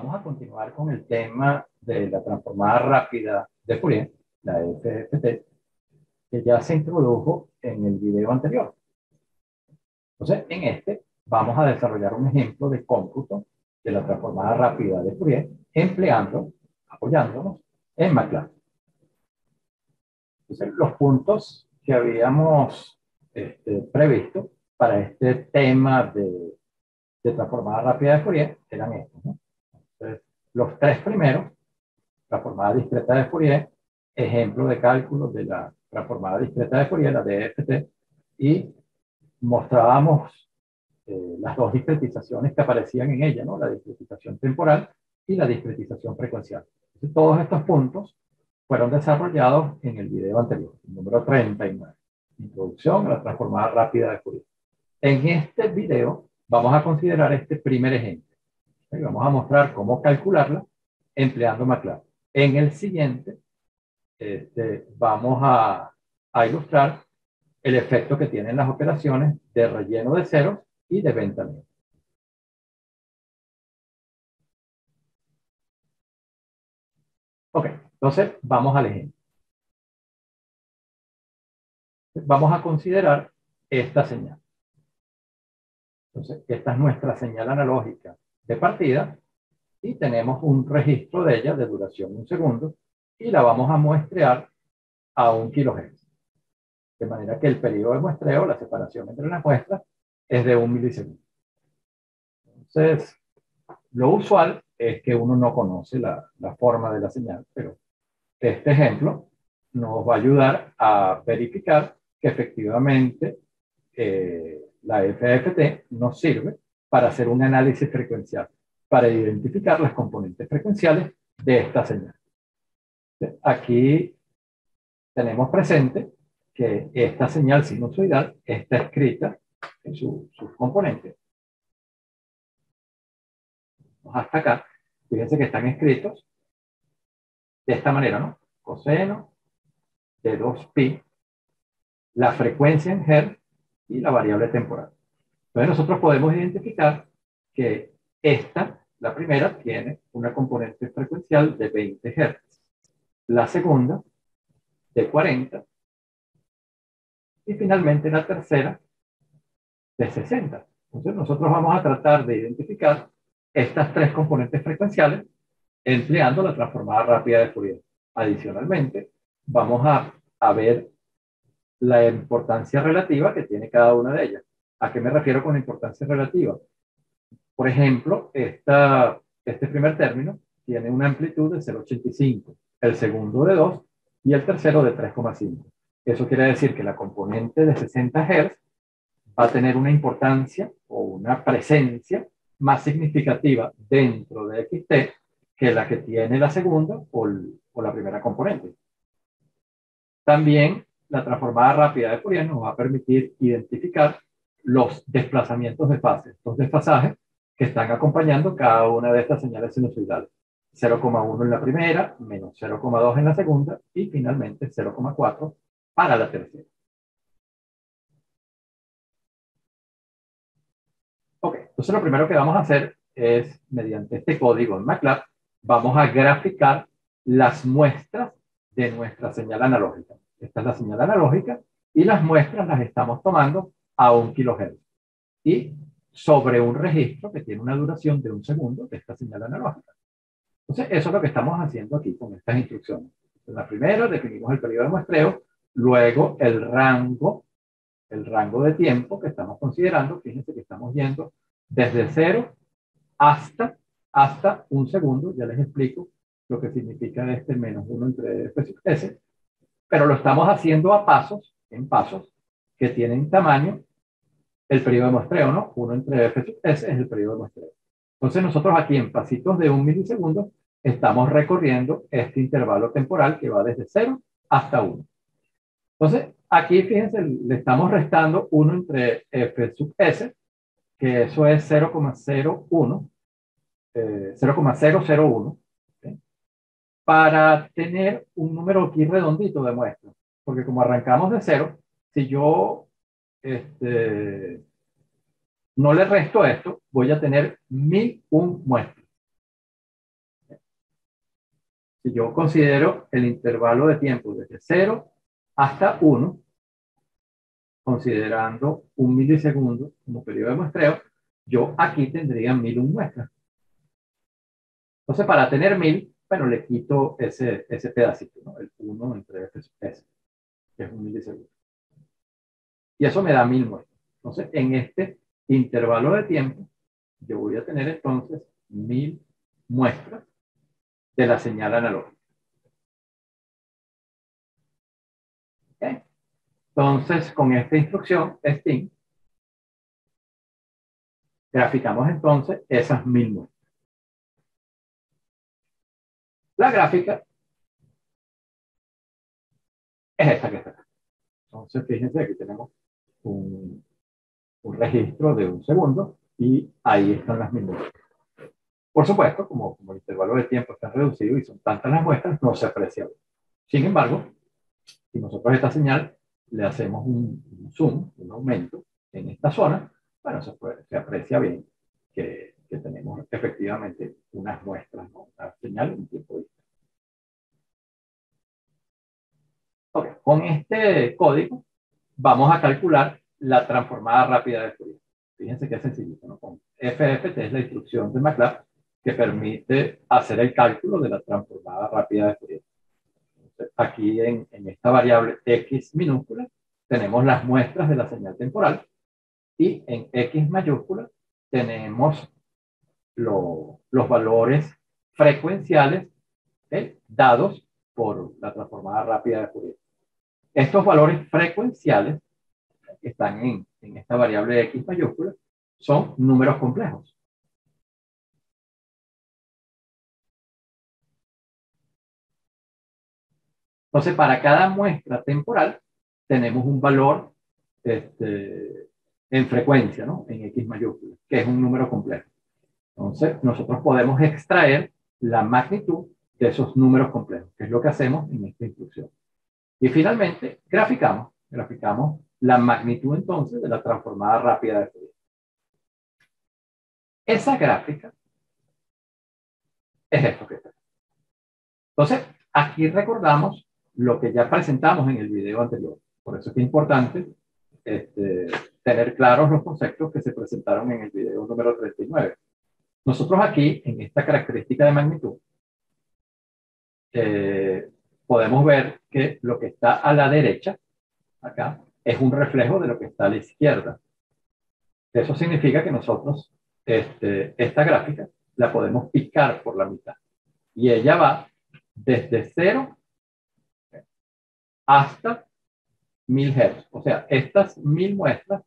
Vamos a continuar con el tema de la transformada rápida de Fourier, la FFT, que ya se introdujo en el video anterior. Entonces, en este vamos a desarrollar un ejemplo de cómputo de la transformada rápida de Fourier, apoyándonos en MATLAB. Entonces, los puntos que habíamos previsto para este tema de transformada rápida de Fourier eran estos, ¿no? Entonces, los tres primeros, transformada discreta de Fourier, ejemplo de cálculo de la transformada discreta de Fourier, la DFT, y mostrábamos las dos discretizaciones que aparecían en ella, ¿no? La discretización temporal y la discretización frecuencial. Entonces, todos estos puntos fueron desarrollados en el video anterior, el número 39, introducción a la transformada rápida de Fourier. En este video vamos a considerar este primer ejemplo. Y vamos a mostrar cómo calcularla empleando MATLAB. En el siguiente, vamos a ilustrar el efecto que tienen las operaciones de relleno de ceros y de ventanido. Ok, entonces vamos al ejemplo. Vamos a considerar esta señal. Entonces, esta es nuestra señal analógica de partida y tenemos un registro de ella de duración 1 segundo y la vamos a muestrear a 1 kHz. De manera que el periodo de muestreo, la separación entre las muestras, es de 1 milisegundo. Entonces, lo usual es que uno no conoce la forma de la señal, pero este ejemplo nos va a ayudar a verificar que efectivamente la FFT nos sirve para hacer un análisis frecuencial, para identificar las componentes frecuenciales de esta señal. Aquí tenemos presente que esta señal sinusoidal está escrita en sus componentes. Hasta acá, fíjense que están escritos de esta manera, ¿no? Coseno de 2pi, la frecuencia en Hz y la variable temporal. Entonces nosotros podemos identificar que esta, la primera, tiene una componente frecuencial de 20 Hz, la segunda de 40 y finalmente la tercera de 60. Entonces nosotros vamos a tratar de identificar estas tres componentes frecuenciales empleando la transformada rápida de Fourier. Adicionalmente, vamos a ver la importancia relativa que tiene cada una de ellas. ¿A qué me refiero con importancia relativa? Por ejemplo, este primer término tiene una amplitud de 0,85, el segundo de 2 y el tercero de 3,5. Eso quiere decir que la componente de 60 Hz va a tener una importancia o una presencia más significativa dentro de XT que la que tiene la segunda o la primera componente. También la transformada rápida de Fourier nos va a permitir identificar los desplazamientos de fase, los desfasajes que están acompañando cada una de estas señales sinusoidales. 0,1 en la primera, menos 0,2 en la segunda y finalmente 0,4 para la tercera. Ok, entonces lo primero que vamos a hacer es, mediante este código en MATLAB, vamos a graficar las muestras de nuestra señal analógica. Esta es la señal analógica y las muestras las estamos tomando a 1 kHz. Y sobre un registro que tiene una duración de 1 segundo de esta señal analógica. Entonces, eso es lo que estamos haciendo aquí con estas instrucciones. En la primera definimos el periodo de muestreo, luego el rango de tiempo que estamos considerando. Fíjense que estamos yendo desde 0 hasta 1 segundo. Ya les explico lo que significa este menos 1 entre f sub s, pero lo estamos haciendo a pasos, en pasos, que tienen tamaño el periodo de muestreo, ¿no? 1 entre f sub s es el periodo de muestreo. Entonces nosotros aquí en pasitos de 1 milisegundo estamos recorriendo este intervalo temporal que va desde 0 hasta 1. Entonces aquí fíjense, le estamos restando 1 entre f sub s, que eso es 0,01, 0,001, ¿sí? Para tener un número aquí redondito de muestras. Porque como arrancamos de 0, si yo no le resto esto, voy a tener 1001 muestras. Si yo considero el intervalo de tiempo desde 0 hasta 1, considerando un milisegundo como periodo de muestreo, yo aquí tendría 1000 muestras. Entonces, para tener 1000, bueno, le quito ese pedacito, ¿no? El 1 entre S, que es un milisegundo. Y eso me da 1000 muestras. Entonces, en este intervalo de tiempo, yo voy a tener entonces 1000 muestras de la señal analógica. ¿Okay? Entonces, con esta instrucción, STIM, graficamos entonces esas 1000 muestras. La gráfica es esta que está acá. Entonces, fíjense, aquí tenemos un registro de un segundo y ahí están las 1000 muestras. Por supuesto, como el intervalo de tiempo está reducido y son tantas las muestras, no se aprecia bien. Sin embargo, si nosotros a esta señal le hacemos un zoom, un aumento en esta zona, bueno, se aprecia bien que tenemos efectivamente unas muestras, ¿no? Una señal en tiempo distinto. Okay. Con este código vamos a calcular la transformada rápida de Fourier. Fíjense que es sencillito, ¿no? Con FFT es la instrucción de MATLAB que permite hacer el cálculo de la transformada rápida de Fourier. Entonces, aquí en esta variable X minúscula tenemos las muestras de la señal temporal y en X mayúscula tenemos los valores frecuenciales, ¿okay?, dados por la transformada rápida de Fourier. Estos valores frecuenciales que están en esta variable X mayúscula son números complejos. Entonces, para cada muestra temporal tenemos un valor en frecuencia, ¿no? En X mayúscula, que es un número complejo. Entonces, nosotros podemos extraer la magnitud de esos números complejos, que es lo que hacemos en esta instrucción. Y finalmente, graficamos la magnitud entonces de la transformada rápida de Fourier. Esa gráfica es esto que está. Entonces, aquí recordamos lo que ya presentamos en el video anterior. Por eso es importante tener claros los conceptos que se presentaron en el video número 39. Nosotros aquí, en esta característica de magnitud, podemos ver que lo que está a la derecha, acá, es un reflejo de lo que está a la izquierda. Eso significa que nosotros, esta gráfica, la podemos picar por la mitad. Y ella va desde 0 hasta 1000 Hz. O sea, estas 1000 muestras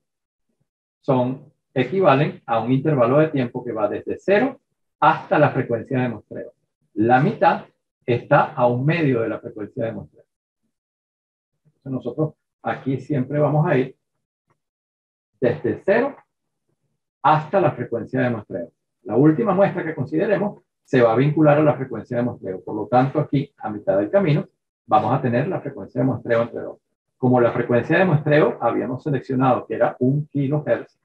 equivalen a un intervalo de tiempo que va desde 0 hasta la frecuencia de muestreo. La mitad está a un medio de la frecuencia de muestreo. Entonces nosotros aquí siempre vamos a ir desde 0 hasta la frecuencia de muestreo. La última muestra que consideremos se va a vincular a la frecuencia de muestreo. Por lo tanto, aquí, a mitad del camino, vamos a tener la frecuencia de muestreo entre 2. Como la frecuencia de muestreo habíamos seleccionado que era 1 kHz,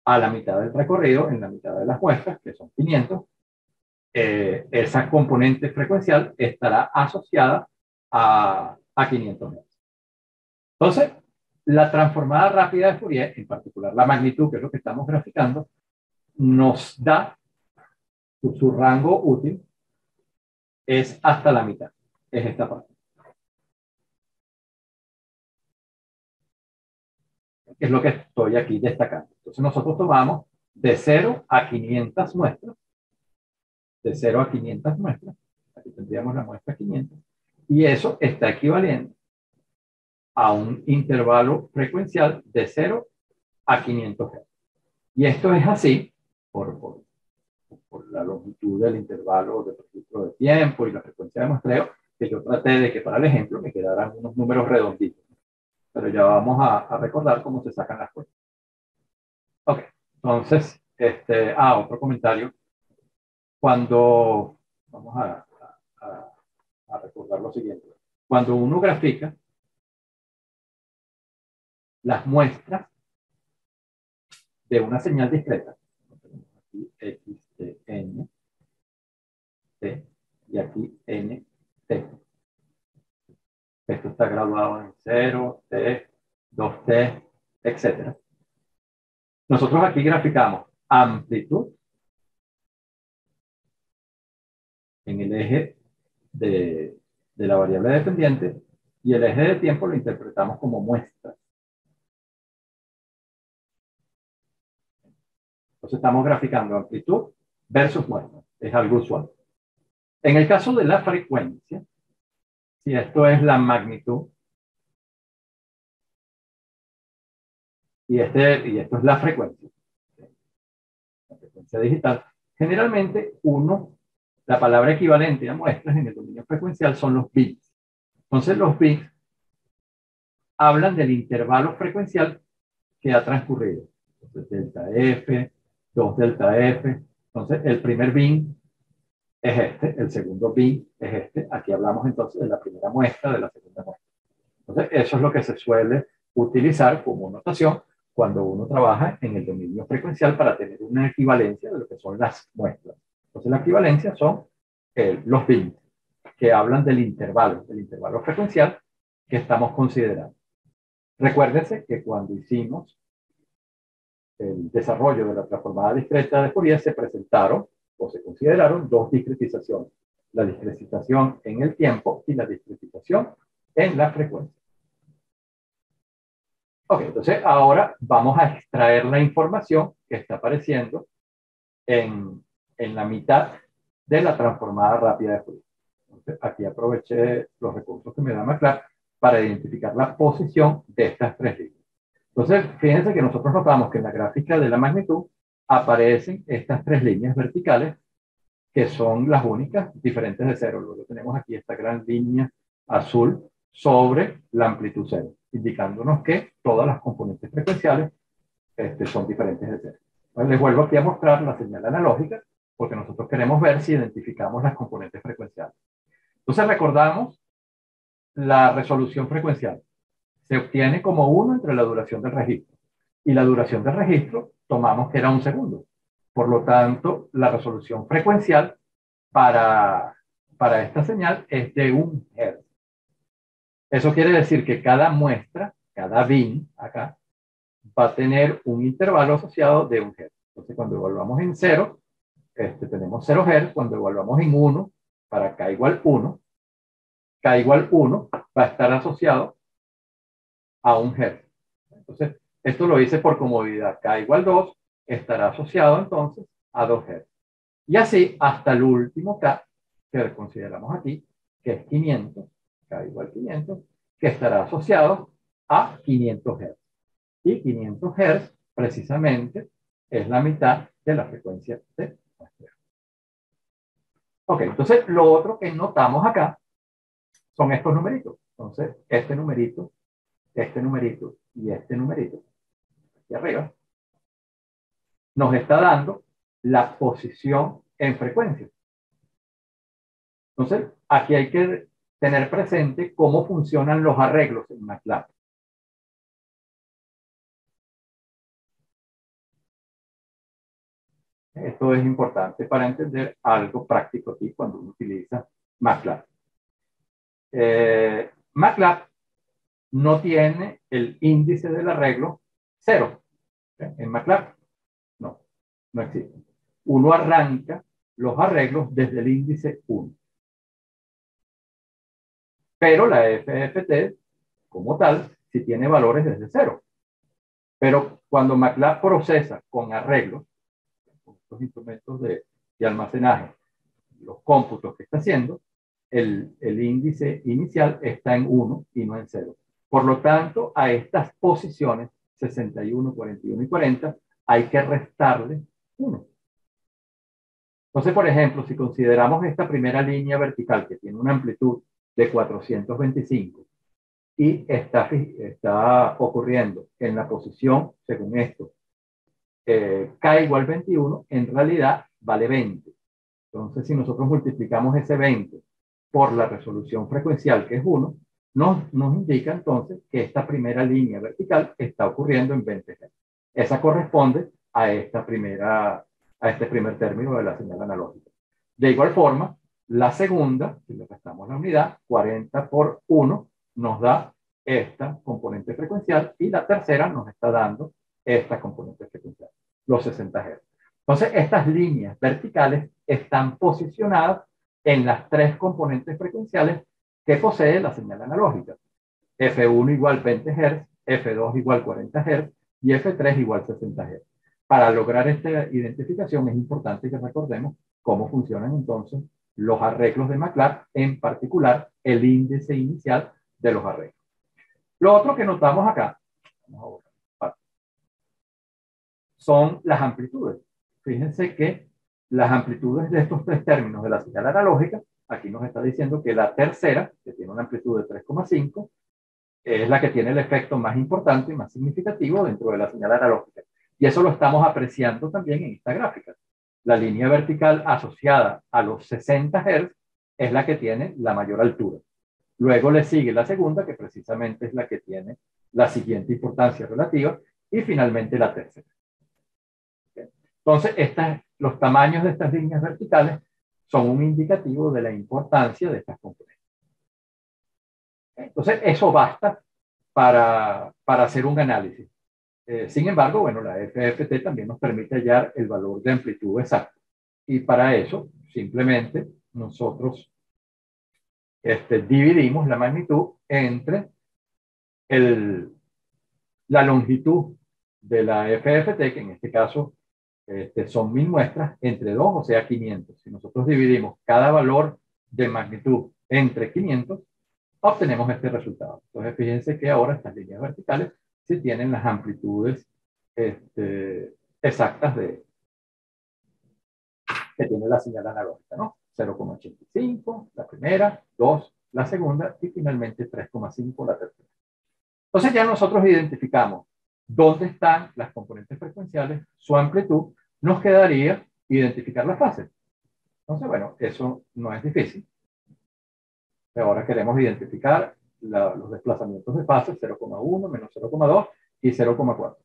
a la mitad del recorrido, en la mitad de las muestras, que son 500, esa componente frecuencial estará asociada a 500 Hz. Entonces, la transformada rápida de Fourier, en particular la magnitud, que es lo que estamos graficando, nos da su rango útil es hasta la mitad, es esta parte. Es lo que estoy aquí destacando. Entonces nosotros tomamos de 0 a 500 muestras, de 0 a 500 muestras, aquí tendríamos la muestra 500, y eso está equivaliendo a un intervalo frecuencial de 0 a 500 Hz. Y esto es así por la longitud del intervalo de registro de tiempo y la frecuencia de muestreo, que yo traté de que para el ejemplo me quedaran unos números redonditos. Pero ya vamos a recordar cómo se sacan las cuentas. Ok, entonces, otro comentario. Vamos a recordar lo siguiente. Cuando uno grafica las muestras de una señal discreta, aquí X, N, T, y aquí N, T. Esto está graduado en 0, T, 2T, etc. Nosotros aquí graficamos amplitud en el eje de la variable dependiente y el eje de tiempo lo interpretamos como muestra. Entonces estamos graficando amplitud versus muestra. Es algo usual. En el caso de la frecuencia, si esto es la magnitud y esto es la frecuencia digital, generalmente la palabra equivalente a muestras en el dominio frecuencial son los bits. Entonces los bits hablan del intervalo frecuencial que ha transcurrido. Entonces, delta F, 2 delta F. Entonces, el primer bit es este, el segundo bit es este. Aquí hablamos entonces de la primera muestra, de la segunda muestra. Entonces, eso es lo que se suele utilizar como notación cuando uno trabaja en el dominio frecuencial para tener una equivalencia de lo que son las muestras. Entonces, la equivalencia son los bits que hablan del intervalo frecuencial que estamos considerando. Recuérdense que cuando hicimos el desarrollo de la transformada discreta de Fourier se presentaron o se consideraron dos discretizaciones. La discretización en el tiempo y la discretización en la frecuencia. Ok, entonces ahora vamos a extraer la información que está apareciendo en la mitad de la transformada rápida de Fourier. Entonces, aquí aproveché los recursos que me da MATLAB para identificar la posición de estas tres líneas. Entonces, fíjense que nosotros notamos que en la gráfica de la magnitud aparecen estas tres líneas verticales que son las únicas diferentes de cero. Luego tenemos aquí esta gran línea azul sobre la amplitud cero, indicándonos que todas las componentes frecuenciales son diferentes de cero. Entonces, les vuelvo aquí a mostrar la señal analógica porque nosotros queremos ver si identificamos las componentes frecuenciales. Entonces recordamos la resolución frecuencial. Se obtiene como 1 entre la duración del registro. Y la duración del registro tomamos que era 1 segundo. Por lo tanto, la resolución frecuencial para esta señal es de 1 Hz. Eso quiere decir que cada muestra, cada bin acá, va a tener un intervalo asociado de 1 Hz. Entonces, cuando evaluamos en 0, tenemos 0 Hz. Cuando evaluamos en 1, para k igual 1, k igual 1 va a estar asociado a 1 Hz. Entonces, esto lo hice por comodidad. K igual 2 estará asociado entonces a 2 Hz. Y así hasta el último K, que consideramos aquí, que es 500, K igual 500, que estará asociado a 500 Hz. Y 500 Hz precisamente es la mitad de la frecuencia de muestreo. Ok, entonces lo otro que notamos acá son estos numeritos. Entonces, este numerito y este numerito, aquí arriba, nos está dando la posición en frecuencia. Entonces, aquí hay que tener presente cómo funcionan los arreglos en MATLAB. Esto es importante para entender algo práctico aquí cuando uno utiliza MATLAB. MATLAB no tiene el índice del arreglo 0. En MATLAB no existe. Uno arranca los arreglos desde el índice 1. Pero la FFT, como tal, sí tiene valores desde 0. Pero cuando MATLAB procesa con arreglos, con estos instrumentos de almacenaje, los cómputos que está haciendo, el índice inicial está en 1 y no en 0. Por lo tanto, a estas posiciones, 61, 41 y 40, hay que restarle 1. Entonces, por ejemplo, si consideramos esta primera línea vertical que tiene una amplitud de 425 y está ocurriendo en la posición, según esto, K igual 21, en realidad vale 20. Entonces, si nosotros multiplicamos ese 20 por la resolución frecuencial, que es 1, nos indica entonces que esta primera línea vertical está ocurriendo en 20 Hz. Esa corresponde a este primer término de la señal analógica. De igual forma, La segunda, si le restamos la unidad, 40 por 1 nos da esta componente frecuencial y la tercera nos está dando esta componente frecuencial, los 60 Hz. Entonces, estas líneas verticales están posicionadas en las tres componentes frecuenciales que posee la señal analógica. F1 igual 20 Hz, F2 igual 40 Hz y F3 igual 60 Hz. Para lograr esta identificación es importante que recordemos cómo funcionan entonces los arreglos de MATLAB, en particular el índice inicial de los arreglos. Lo otro que notamos acá son las amplitudes. Fíjense que las amplitudes de estos tres términos de la señal analógica, aquí nos está diciendo que la tercera, que tiene una amplitud de 3,5, es la que tiene el efecto más importante y más significativo dentro de la señal analógica. Y eso lo estamos apreciando también en esta gráfica. La línea vertical asociada a los 60 Hz es la que tiene la mayor altura. Luego le sigue la segunda, que precisamente es la que tiene la siguiente importancia relativa, y finalmente la tercera. Entonces, los tamaños de estas líneas verticales son un indicativo de la importancia de estas componentes. Entonces, eso basta para hacer un análisis. Sin embargo, bueno, la FFT también nos permite hallar el valor de amplitud exacto. Y para eso, simplemente, nosotros dividimos la magnitud entre la longitud de la FFT, que en este caso son 1000 muestras, entre 2, o sea, 500. Si nosotros dividimos cada valor de magnitud entre 500, obtenemos este resultado. Entonces, fíjense que ahora estas líneas verticales sí tienen las amplitudes exactas que tiene la señal analógica, ¿no? 0,85, la primera, 2, la segunda, y finalmente 3,5, la tercera. Entonces ya nosotros identificamos dónde están las componentes frecuenciales, su amplitud, nos quedaría identificar las fases. Entonces, bueno, eso no es difícil. Ahora queremos identificar los desplazamientos de fase 0,1, menos 0,2 y 0,4.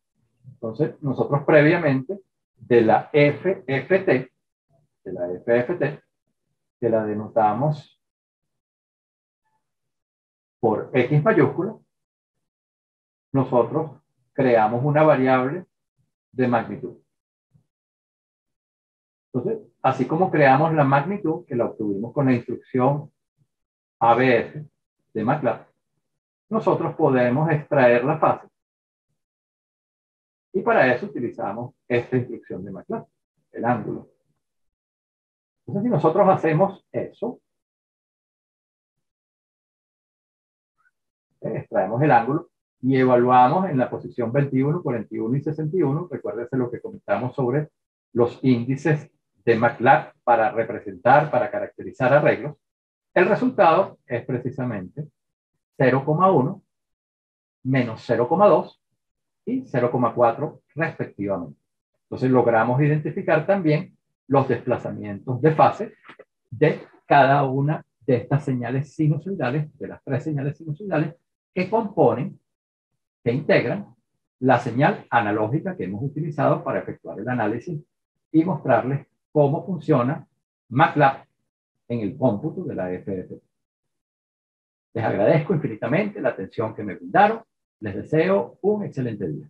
Entonces, nosotros previamente de la FFT, que la denotamos por X mayúscula, nosotros creamos una variable de magnitud. Entonces, así como creamos la magnitud, que la obtuvimos con la instrucción ABF de MATLAB, nosotros podemos extraer la fase. Y para eso utilizamos esta instrucción de MATLAB, el ángulo. Entonces, si nosotros hacemos eso, extraemos el ángulo y evaluamos en la posición 21, 41 y 61, recuérdense lo que comentamos sobre los índices de MATLAB para representar, para caracterizar arreglos, el resultado es precisamente 0,1, menos 0,2 y 0,4 respectivamente. Entonces logramos identificar también los desplazamientos de fase de cada una de estas señales sinusoidales, de las tres señales sinusoidales que componen, que integran la señal analógica que hemos utilizado para efectuar el análisis y mostrarles cómo funciona MATLAB en el cómputo de la FFT. Les agradezco infinitamente la atención que me brindaron. Les deseo un excelente día.